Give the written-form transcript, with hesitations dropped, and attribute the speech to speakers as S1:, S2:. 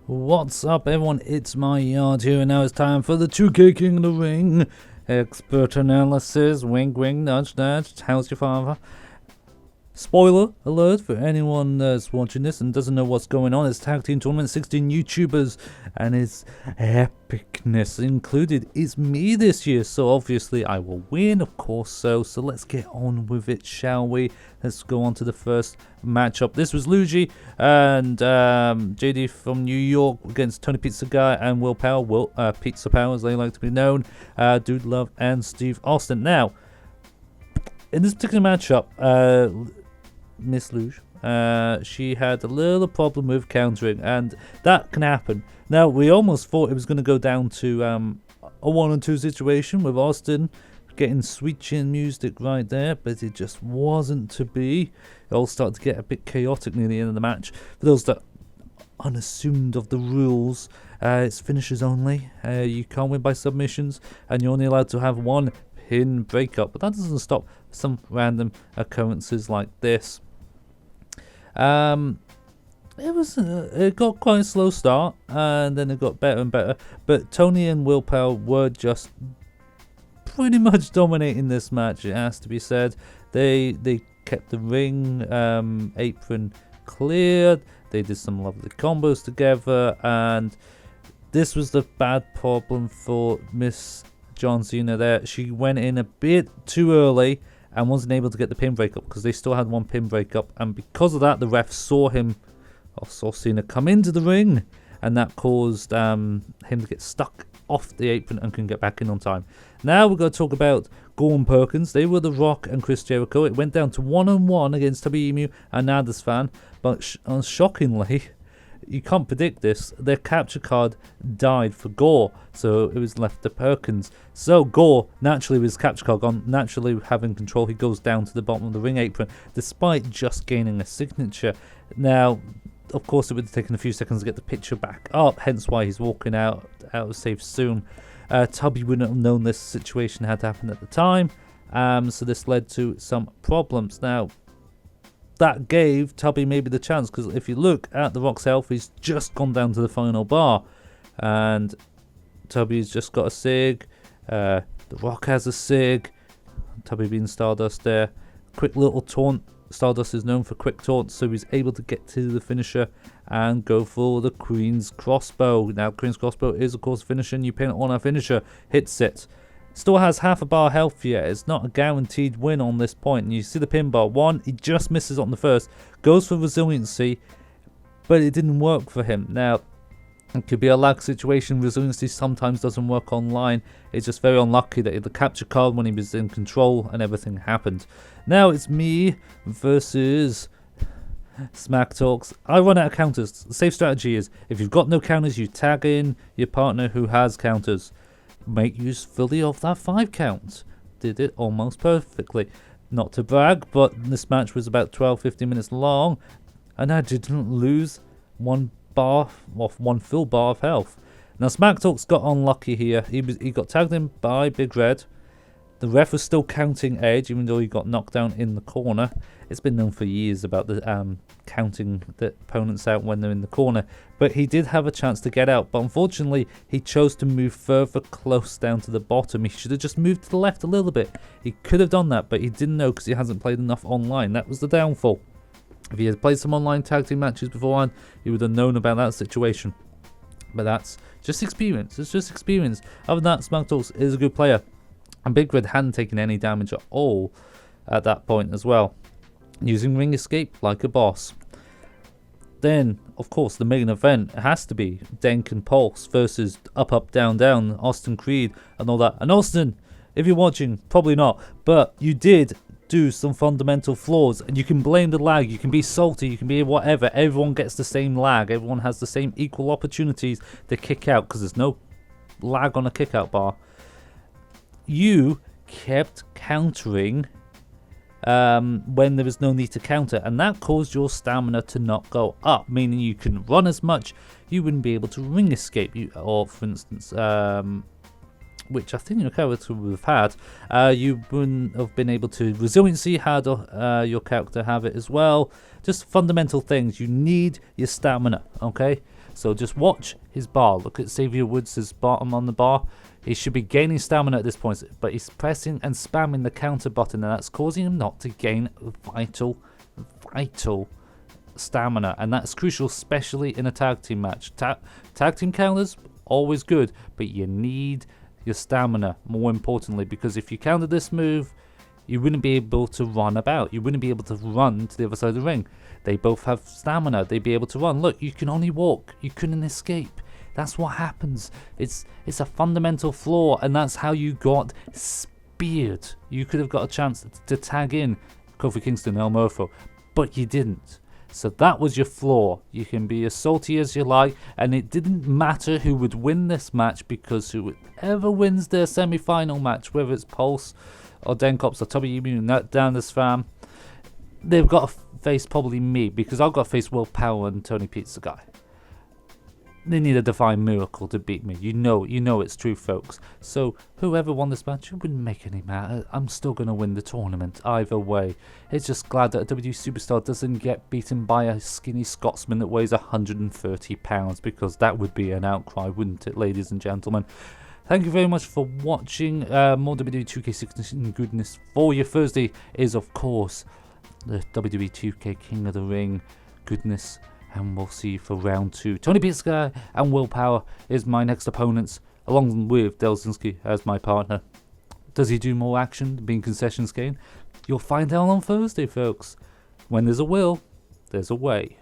S1: What's up, everyone? It's my yard here, and now it's time for the 2K King of the Ring expert analysis. Wink, wink, nudge, nudge. How's your father? Spoiler alert for anyone that's watching this and doesn't know what's going on. It's Tag Team Tournament, 16 YouTubers, and its epicness included is me this year. So obviously I will win, of course. So let's get on with it, shall we? Let's go on to the first matchup. This was Liu Ji and JD from New York against Tony Pizza Guy and Will Power, Pizza Power as they like to be known, Dude Love and Steve Austin. Now, in this particular matchup, Miss Luge, she had a little problem with countering, and that can happen. Now, we almost thought it was going to go down to a 1-on-2 situation with Austin getting sweet chin music right there, but it just wasn't to be. It all started to get a bit chaotic near the end of the match. For those that unassumed of the rules, it's finishers only. You can't win by submissions, and you're only allowed to have one pin breakup, but that doesn't stop some random occurrences like this. It got quite a slow start, and then it got better and better, but Tony and Will Power were just pretty much dominating this match, it has to be said. They kept the ring apron cleared, they did some lovely combos together, and this was the bad problem for Miss John Cena there. She went in a bit too early and wasn't able to get the pin breakup because they still had one pin breakup, and because of that the ref saw Cena come into the ring, and that caused him to get stuck off the apron and couldn't get back in on time. Now we're going to talk about Gore and Perkins. They were The Rock and Chris Jericho. It went down to 1-on-1 against WEMU and Nada's fan, but shockingly, you can't predict this, their capture card died for Gore, so it was left to Perkins. So Gore, naturally with his capture card gone, naturally having control, he goes down to the bottom of the ring apron despite just gaining a signature. Now, of course, it would have taken a few seconds to get the picture back up, hence why he's walking out of safe soon. Tubby wouldn't have known this situation had happened at the time, so this led to some problems. Now, that gave Tubby maybe the chance, because if you look at The Rock's health, he's just gone down to the final bar, and Tubby's just got a sig. The Rock has a sig. Tubby being Stardust there. Quick little taunt. Stardust is known for quick taunts, so he's able to get to the finisher and go for the Queen's Crossbow. Now, Queen's Crossbow is, of course, finishing. You pin it on a finisher, hits it. Still has half a bar health yet. It's not a guaranteed win on this point. And you see the pin bar. One, he just misses on the first. Goes for resiliency, but it didn't work for him. Now, it could be a lag situation. Resiliency sometimes doesn't work online. It's just very unlucky that the capture card when he was in control and everything happened. Now it's me versus Smack Talks. I run out of counters. The safe strategy is, if you've got no counters, you tag in your partner who has counters. Make use fully of that 5 count. Did it almost perfectly. Not to brag, but this match was about 12-15 minutes long, and I didn't lose one full bar of health. Now, Smack Talks got unlucky here. He got tagged in by Big Red. The ref was still counting Edge, even though he got knocked down in the corner. It's been known for years about the counting the opponents out when they're in the corner. But he did have a chance to get out. But unfortunately, he chose to move further close down to the bottom. He should have just moved to the left a little bit. He could have done that, but he didn't know because he hasn't played enough online. That was the downfall. If he had played some online tag team matches beforehand, he would have known about that situation. But that's just experience. It's just experience. Other than that, Smack Talks is a good player. And Big Red hadn't taken any damage at all at that point as well. Using ring escape like a boss. Then, of course, the main event has to be Denk and Pulse versus Up, Up, Down, Down, Austin Creed and all that. And Austin, if you're watching, probably not, but you did do some fundamental flaws, and you can blame the lag, you can be salty, you can be whatever. Everyone gets the same lag. Everyone has the same equal opportunities to kick out because there's no lag on a kick out bar. You kept countering when there was no need to counter, and that caused your stamina to not go up, meaning you couldn't run as much, you wouldn't be able to ring escape, or for instance, which I think your character would have had, you wouldn't have been able to resiliency had your character have it as well. Just fundamental things. You need your stamina, okay? So just watch his bar. Look at Xavier Woods' bottom on the bar. He should be gaining stamina at this point, but he's pressing and spamming the counter button, and that's causing him not to gain vital stamina, and that's crucial, especially in a tag team match. Tag team counters, always good, but you need your stamina more importantly, because if you counter this move, you wouldn't be able to run about. You wouldn't be able to run to the other side of the ring. They both have stamina. They'd be able to run. Look, you can only walk. You couldn't escape. That's what happens. It's a fundamental flaw, and that's how you got speared. You could have got a chance to tag in Kofi Kingston, El Murphy, but you didn't. So that was your flaw. You can be as salty as you like, and it didn't matter who would win this match, because whoever wins their semi-final match, whether it's Pulse or Den Cops or WWE down this fam, they've got to face probably me, because I've got to face Will Power and Tony Pizza Guy. They need a divine miracle to beat me. You know it's true, folks. So whoever won this match, it wouldn't make any matter. I'm still going to win the tournament either way. It's just glad that a WWE superstar doesn't get beaten by a skinny Scotsman that weighs 130 pounds, because that would be an outcry, wouldn't it, ladies and gentlemen? Thank you very much for watching. More WWE 2K16 goodness for you. Thursday is, of course, the WWE 2K King of the Ring goodness, and we'll see you for round 2. Tony Pizza and Will Power is my next opponents, along with Delzinski as my partner. Does he do more action, being concessions game? You'll find out on Thursday, folks. When there's a will, there's a way.